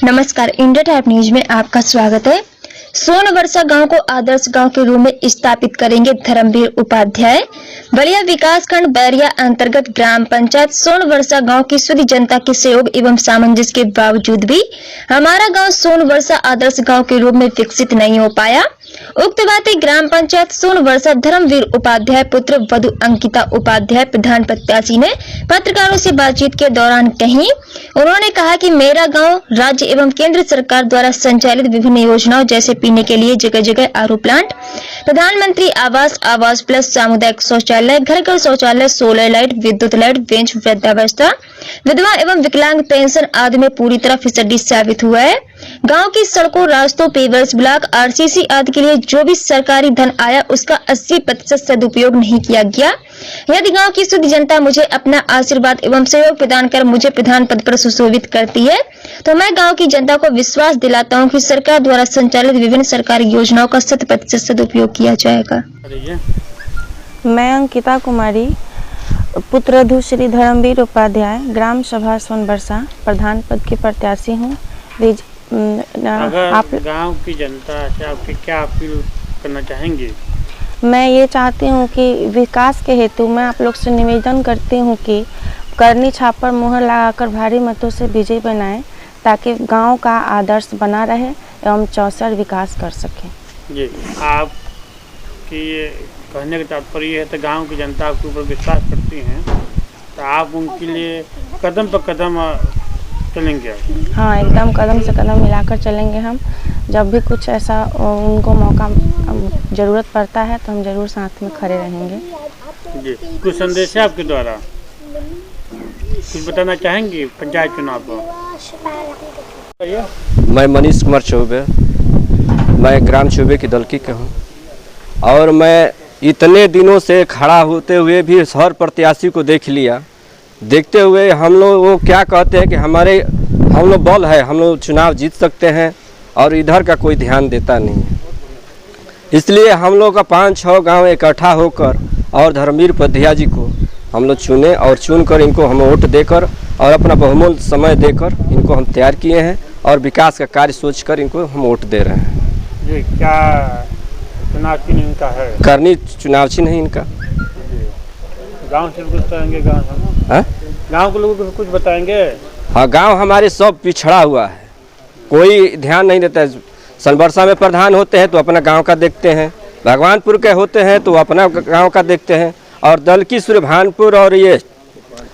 नमस्कार, India type news में आपका स्वागत है। सोनवर्षा गांव को आदर्श गांव के रूप में स्थापित करेंगे धर्मवीर उपाध्याय। बलिया विकासखंड बैरिया अंतर्गत ग्राम पंचायत सोनवर्षा गांव की शुद्ध जनता के सहयोग एवं सामंजस्य के बावजूद भी हमारा गांव सोनवर्षा आदर्श गांव के रूप में विकसित नहीं हो पाया। उक्त बातें ग्राम पंचायत सोनवर्षा धर्मवीर उपाध्याय पुत्र वधु अंकिता उपाध्याय प्रधान प्रत्याशी ने पत्रकारों से बातचीत के दौरान कही। उन्होंने कहा कि मेरा गांव राज्य एवं केंद्र सरकार द्वारा संचालित विभिन्न योजनाओं जैसे पीने के लिए जगह जगह आरओ प्लांट, प्रधानमंत्री आवास, आवास प्लस, सामुदायिक शौचालय, घर घर शौचालय, सोलर लाइट, विद्युत लाइट, बेंच, वृद्धावस्था, विधवा एवं विकलांग पेंशन आदि में पूरी तरह फिसड्डी साबित हुआ है। गांव की सड़कों, रास्तों, पेवर्स ब्लॉक, आरसीसी आदि के लिए जो भी सरकारी धन आया उसका 80% सदुपयोग नहीं किया गया। यदि गांव की शुद्ध जनता मुझे अपना आशीर्वाद एवं सहयोग प्रदान कर मुझे प्रधान पद पर सुशोभित करती है तो मैं गांव की जनता को विश्वास दिलाता हूं कि सरकार द्वारा संचालित विभिन्न सरकारी योजनाओं का 100% सदुपयोग किया जाएगा। मैं अंकिता कुमारी पुत्रवधु श्री धर्मवीर उपाध्याय ग्राम सभा सोनवर्षा प्रधान पद की प्रत्याशी हूँ। आप गांव की जनता से आपके क्या अपील करना चाहेंगे? मैं ये चाहती हूँ कि विकास के हेतु मैं आप लोग से निवेदन करती हूँ कि करनी छाप पर मुहर लगाकर भारी मतों से विजय बनाएं ताकि गांव का आदर्श बना रहे एवं चौसर विकास कर सके। जी, आपकी ये कहने का तात्पर्य है तो गांव की जनता आपके ऊपर विश्वास करती हैं तो आप उनके लिए कदम पर कदम चलेंगे? हाँ, एकदम कदम से कदम मिलाकर चलेंगे हम। जब भी कुछ ऐसा उनको मौका ज़रूरत पड़ता है तो हम ज़रूर साथ में खड़े रहेंगे। जी, कुछ संदेश है आपके द्वारा, कुछ बताना चाहेंगे पंचायत चुनाव पर? मैं मनीष कुमार चौबे, मैं ग्राम चौबे की दलकी के हूँ और मैं इतने दिनों से खड़ा होते हुए भी हर प्रत्याशी को देख लिया। देखते हुए हम लोग वो क्या कहते हैं कि हम लोग बल है, हम लोग चुनाव जीत सकते हैं और इधर का कोई ध्यान देता नहीं है। इसलिए हम लोग का 5-6 गांव इकट्ठा होकर और धर्मवीर उपाध्याय जी को हम लोग चुने और चुनकर इनको हम वोट देकर और अपना बहुमूल्य समय देकर इनको हम तैयार किए हैं और विकास का कार्य सोचकर इनको हम वोट दे रहे हैं। ये क्या चुनाव चिन्ह इनका है? करनी चुनाव चिन्ह है इनका। गांव से कुछ बताएंगे? गांव के लोगों को कुछ बताएंगे? हाँ, गांव हमारे सब पिछड़ा हुआ है, कोई ध्यान नहीं देता है। सोनवर्षा में प्रधान होते हैं तो अपना गांव का देखते हैं, भगवानपुर के होते हैं तो अपना गांव का देखते हैं और दलकी सुरभानपुर और ये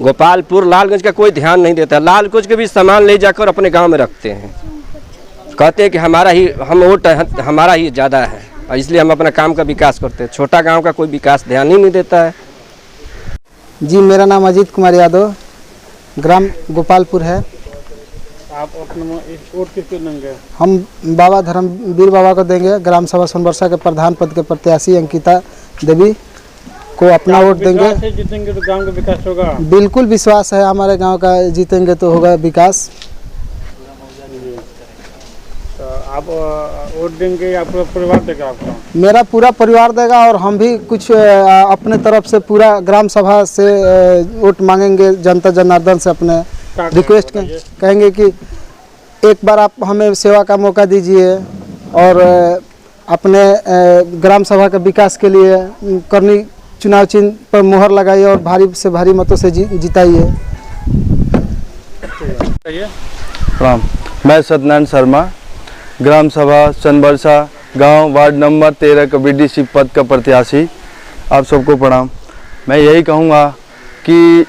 गोपालपुर लालगंज का कोई ध्यान नहीं देता। लालगंज के भी सामान ले जाकर अपने गांव में रखते हैं, कहते हैं कि हम वोट हमारा ही ज़्यादा है और इसलिए हम अपना काम का विकास करते हैं। छोटा गाँव का कोई विकास ध्यान ही नहीं देता है। जी, मेरा नाम अजीत कुमार यादव, ग्राम गोपालपुर है। आप अपना वोट किसको देंगे? हम बाबा धर्मवीर बाबा को देंगे। ग्राम सभा सोनवर्षा के प्रधान पद के प्रत्याशी अंकिता देवी को अपना वोट देंगे। जीतेंगे तो गांव का विकास होगा? बिल्कुल विश्वास है हमारे गांव का, जीतेंगे तो होगा विकास। तो आप वोट देंगे या पूरा परिवार देगा आपका? मेरा पूरा परिवार देगा और हम भी कुछ अपने तरफ से पूरा ग्राम सभा से वोट मांगेंगे। जनता जनार्दन से अपने रिक्वेस्ट कहेंगे कि एक बार आप हमें सेवा का मौका दीजिए और अपने ग्राम सभा के विकास के लिए करनी चुनाव चिन्ह पर मुहर लगाइए और भारी से भारी मतों से जिताइए। प्रणाम, मैं सत्यनारायण शर्मा, ग्राम सभा सोनवर्षा गांव वार्ड नंबर 13 का बीडीसी पद का प्रत्याशी। आप सबको प्रणाम। मैं यही कहूँगा कि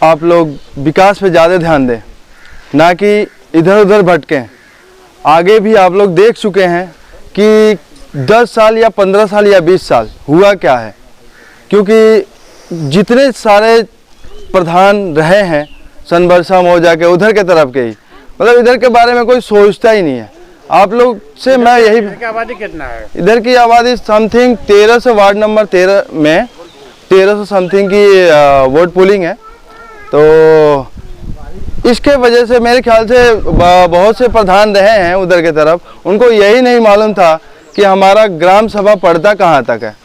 आप लोग विकास पे ज़्यादा ध्यान दें, ना कि इधर उधर भटकें। आगे भी आप लोग देख चुके हैं कि 10 साल या 15 साल या 20 साल हुआ क्या है, क्योंकि जितने सारे प्रधान रहे हैं सोनवर्षा मौजा के उधर के तरफ के ही, मतलब इधर के बारे में कोई सोचता ही नहीं है। आप लोग से मैं यही, इधर की आबादी कितना है? इधर की आबादी समथिंग 1300 वार्ड नंबर 13 में 1300 समथिंग की वोट पोलिंग है। तो इसके वजह से मेरे ख्याल से बहुत से प्रधान रहे हैं उधर के तरफ, उनको यही नहीं मालूम था कि हमारा ग्राम सभा पड़ता कहाँ तक है,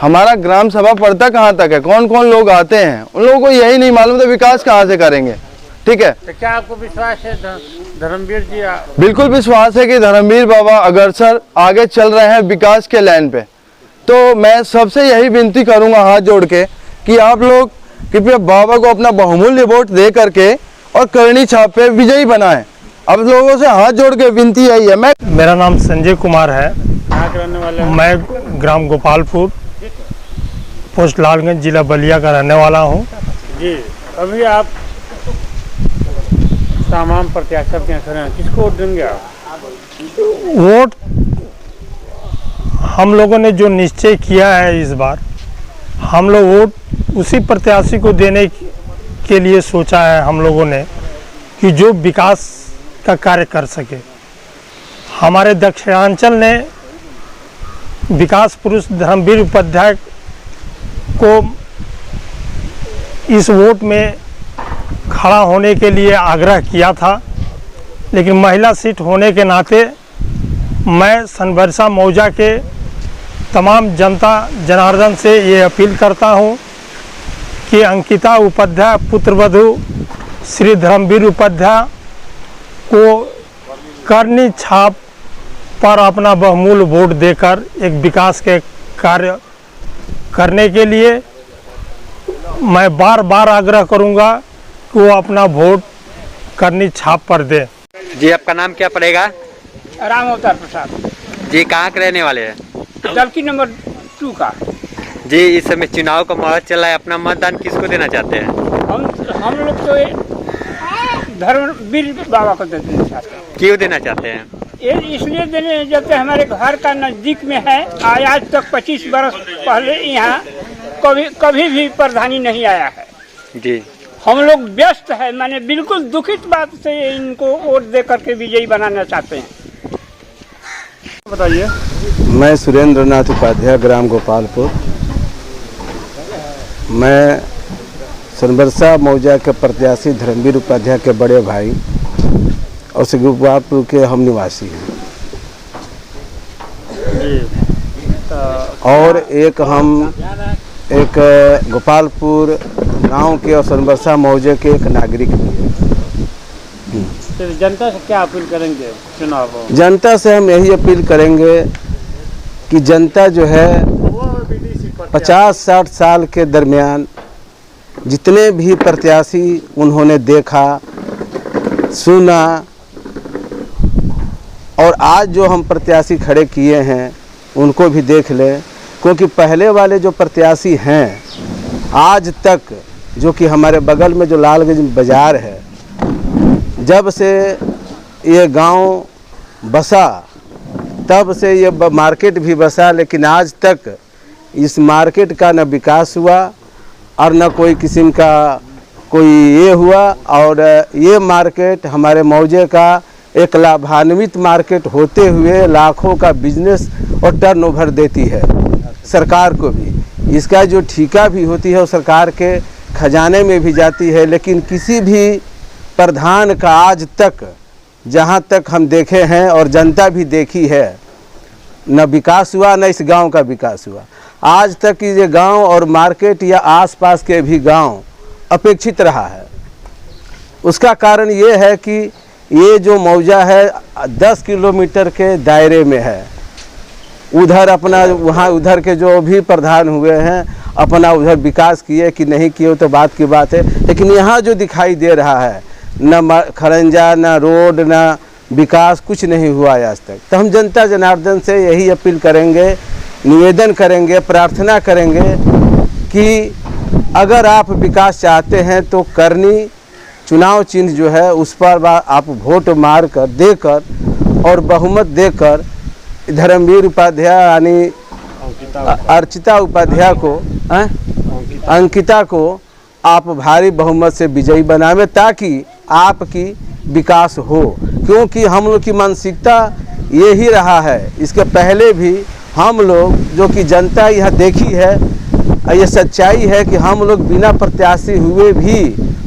हमारा ग्राम सभा पड़ता कहाँ तक है, कौन कौन लोग आते हैं, उन लोगों को यही नहीं मालूम था विकास कहाँ से करेंगे। ठीक है। तो क्या आपको विश्वास है धर्मवीर जी बिल्कुल विश्वास है कि धर्मवीर बाबा अग्रसर आगे चल रहे हैं विकास के लाइन पे। तो मैं सबसे यही विनती करूंगा हाथ जोड़ के कि आप लोग कृपया बाबा को अपना बहुमूल्य वोट दे करके और करनी छाप पे विजयी बनाएं। अब लोगों से हाथ जोड़ के विनती यही है। मेरा नाम संजय कुमार है। कहाँ के रहने वाले हैं? मैं ग्राम गोपालपुर पोस्ट लालगंज जिला बलिया का रहने वाला हूँ। जी, अभी आप तमाम प्रत्याशी के यहाँ खड़े हैं, किसको वोट देंगे आप? वोट हम लोगों ने जो निश्चय किया है इस बार, हम लोग वोट उसी प्रत्याशी को देने के लिए सोचा है हम लोगों ने कि जो विकास का कार्य कर सके। हमारे दक्षिणांचल ने विकास पुरुष धर्मवीर उपाध्याय को इस वोट में खड़ा होने के लिए आग्रह किया था, लेकिन महिला सीट होने के नाते मैं सनबरसा मौजा के तमाम जनता जनार्दन से ये अपील करता हूँ कि अंकिता उपाध्याय पुत्रवधू श्री धर्मवीर उपाध्याय को करनी छाप पर अपना बहुमूल्य वोट देकर एक विकास के कार्य करने के लिए मैं बार बार आग्रह करूंगा कि वो अपना वोट करनी छाप पर दे। जी, आपका नाम क्या पड़ेगा? राम अवतार प्रसाद। जी, कहाँ के रहने वाले हैं? दलकी नंबर 2 का। जी, इस समय चुनाव का माहौल चल रहा है, अपना मतदान किसको देना चाहते हैं? हम लोग तो धर्मवीर बाबा को देना चाहते हैं। क्यों देना चाहते हैं? ये इसलिए देने जबकि हमारे घर का नज़दीक में है। आज तक 25 बरस पहले यहाँ कभी भी प्रधानी नहीं आया है। जी, हम लोग व्यस्त है, माने बिल्कुल दुखित बात से इनको वोट दे करके विजयी बनाना चाहते हैं। बताइए। मैं सुरेंद्र नाथ उपाध्याय, ग्राम गोपालपुर। मैं सनबरसा मौजा के प्रत्याशी धर्मवीर उपाध्याय के बड़े भाई और से गोपालपुर के हम निवासी हैं। और एक गोपालपुर गांव के और सनबरसा मौजे के एक नागरिक भी हैं। तो जनता से क्या अपील करेंगे चुनाव? जनता से हम यही अपील करेंगे कि जनता जो है 50-60 साल के दरमियान जितने भी प्रत्याशी उन्होंने देखा सुना और आज जो हम प्रत्याशी खड़े किए हैं उनको भी देख लें, क्योंकि पहले वाले जो प्रत्याशी हैं आज तक, जो कि हमारे बगल में जो लालगंज बाज़ार है, जब से ये गांव बसा तब से ये मार्केट भी बसा, लेकिन आज तक इस मार्केट का न विकास हुआ और न कोई किस्म का कोई ये हुआ। और ये मार्केट हमारे मौजे का एक लाभान्वित मार्केट होते हुए लाखों का बिजनेस और टर्नओवर देती है सरकार को भी। इसका जो ठेका भी होती है वो सरकार के खजाने में भी जाती है, लेकिन किसी भी प्रधान का आज तक, जहाँ तक हम देखे हैं और जनता भी देखी है, न विकास हुआ न इस गांव का विकास हुआ। आज तक ये गांव और मार्केट या आसपास के भी गांव अपेक्षित रहा है। उसका कारण ये है कि ये जो मौजा है 10 किलोमीटर के दायरे में है। उधर अपना वहाँ उधर के जो भी प्रधान हुए हैं अपना उधर विकास किए कि नहीं किए तो बात की बात है, लेकिन यहाँ जो दिखाई दे रहा है न खरंजा न रोड न विकास कुछ नहीं हुआ आज तक। तो हम जनता जनार्दन से यही अपील करेंगे, निवेदन करेंगे, प्रार्थना करेंगे कि अगर आप विकास चाहते हैं तो करनी चुनाव चिन्ह जो है उस पर आप वोट मार कर देकर और बहुमत देकर धर्मवीर उपाध्याय यानी अर्चिता उपाध्याय को अंकिता को आप भारी बहुमत से विजयी बनावे ताकि आपकी विकास हो। क्योंकि हम लोग की मानसिकता ये ही रहा है, इसके पहले भी हम लोग जो कि जनता यह देखी है, ये सच्चाई है कि हम लोग बिना प्रत्याशी हुए भी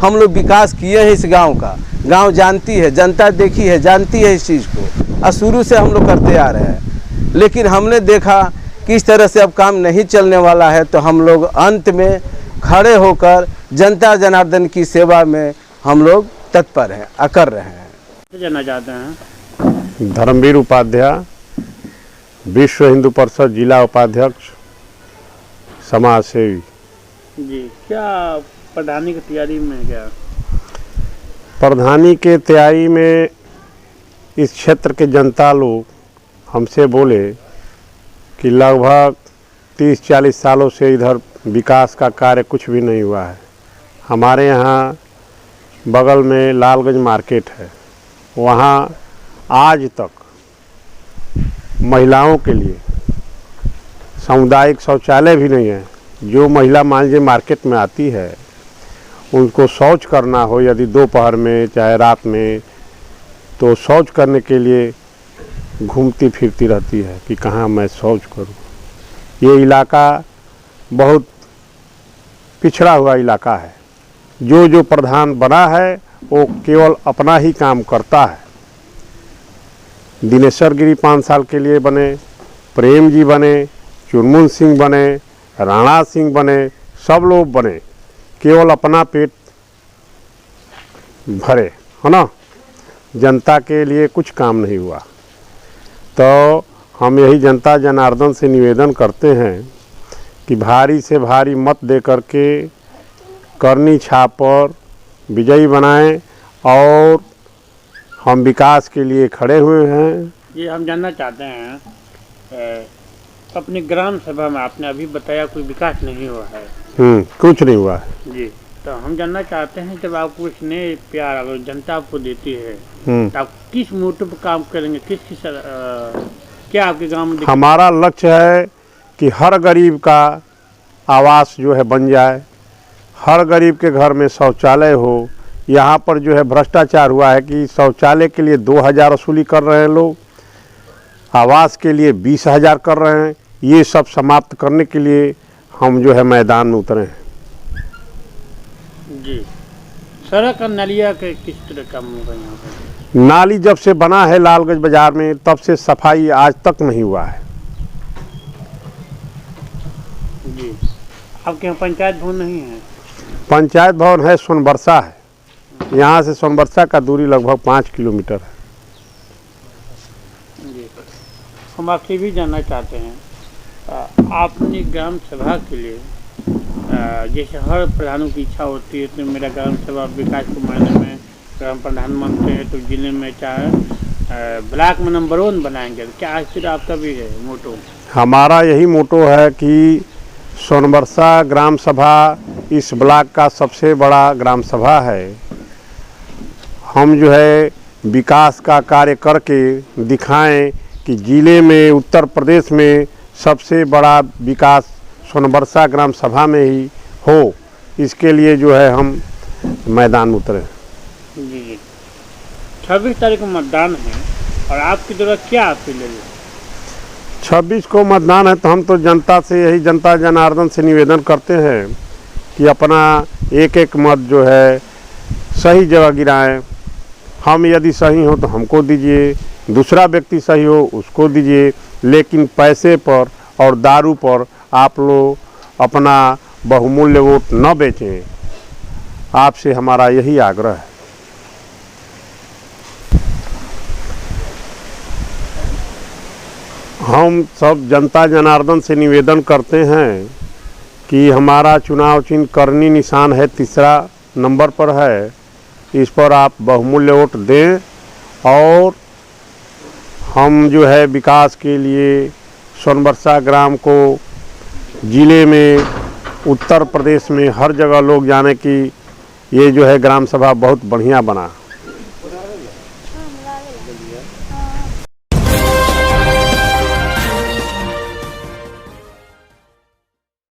हम लोग विकास किए हैं इस गांव का। गांव जानती है, जनता देखी है, जानती है इस चीज़ को और शुरू से हम लोग करते आ रहे हैं। लेकिन हमने देखा कि इस तरह से अब काम नहीं चलने वाला है, तो हम लोग अंत में खड़े होकर जनता जनार्दन की सेवा में हम लोग तत्पर हैं, कर रहे हैं। जानना चाहते हैं। धर्मवीर उपाध्याय, विश्व हिंदू परिषद जिला उपाध्यक्ष, समाज सेवी। जी, क्या प्रधानी की तैयारी में क्या? प्रधानी के तैयारी में इस क्षेत्र के जनता लोग हमसे बोले कि लगभग 30-40 सालों से इधर विकास का कार्य कुछ भी नहीं हुआ है। हमारे यहाँ बगल में लालगंज मार्केट है, वहाँ आज तक महिलाओं के लिए सामुदायिक शौचालय भी नहीं है। जो महिला मान लीजिए मार्केट में आती है, उनको शौच करना हो यदि दोपहर में चाहे रात में, तो शौच करने के लिए घूमती फिरती रहती है कि कहाँ मैं शौच करूँ। ये इलाका बहुत पिछड़ा हुआ इलाका है। जो प्रधान बना है वो केवल अपना ही काम करता है। दिनेश्वर गिरी 5 साल के लिए बने, प्रेम जी बने, चुनमुन सिंह बने, राणा सिंह बने, सब लोग बने, केवल अपना पेट भरे, है ना। जनता के लिए कुछ काम नहीं हुआ। तो हम यही जनता जनार्दन से निवेदन करते हैं कि भारी से भारी मत दे करके करनी छाप पर विजयी बनाएं और हम विकास के लिए खड़े हुए हैं। ये हम जानना चाहते हैं, अपनी ग्राम सभा में आपने अभी बताया कोई विकास नहीं हुआ है। कुछ नहीं हुआ है जी। तो हम जानना चाहते हैं, जब आपको स्नेह प्यार अगर जनता आपको देती है तो आप किस मोटे पर काम करेंगे? किस क्या आपके गांव में? हमारा लक्ष्य है कि हर गरीब का आवास जो है बन जाए, हर गरीब के घर में शौचालय हो। यहाँ पर जो है भ्रष्टाचार हुआ है कि शौचालय के लिए 2000 वसूली कर रहे हैं लोग, आवास के लिए 20,000 कर रहे हैं। ये सब समाप्त करने के लिए हम जो है मैदान में उतरे हैं। जी। सड़क और नालिया के किस तरह काम होगा यहाँ पर? नाली जब से बना है लालगंज बाजार में, तब से सफाई आज तक नहीं हुआ है। जी। आपके यहाँ पंचायत भवन नहीं है? पंचायत भवन है, सोनबरसा है। यहाँ से सोनबरसा का दूरी लगभग 5 किलोमीटर है। जी। हम आपसे भी जानना चाहते हैं, आपने ग्राम सभा के लिए जैसे हर प्रधानों की इच्छा होती है, तो मेरा ग्राम सभा विकास के मायने में ग्राम प्रधान बनते हैं तो जिले में चाहे ब्लॉक में नंबर 1 बनाएंगे। क्या आखिर आपका भी है मोटो? हमारा यही मोटो है कि सोनबरसा ग्राम सभा इस ब्लॉक का सबसे बड़ा ग्राम सभा है। हम जो है विकास का कार्य करके दिखाएं कि जिले में, उत्तर प्रदेश में सबसे बड़ा विकास सोनबरसा ग्राम सभा में ही हो। इसके लिए जो है हम मैदान में उतरे। जी। 26 तारीख को मतदान है और आपकी तरफ क्या अपील है? 26 को मतदान है, तो हम तो जनता से यही जनता जनार्दन से निवेदन करते हैं कि अपना एक मत जो है सही जगह गिराएं। हम यदि सही हो तो हमको दीजिए, दूसरा व्यक्ति सही हो उसको दीजिए, लेकिन पैसे पर और दारू पर आप लोग अपना बहुमूल्य वोट न बेचें। आपसे हमारा यही आग्रह है। हम सब जनता जनार्दन से निवेदन करते हैं कि हमारा चुनाव चिन्ह करनी निशान है, 3 नंबर पर है। इस पर आप बहुमूल्य वोट दें और हम जो है विकास के लिए सोनबरसा ग्राम को जिले में, उत्तर प्रदेश में हर जगह लोग जाने की ये जो है ग्राम सभा बहुत बढ़िया बना।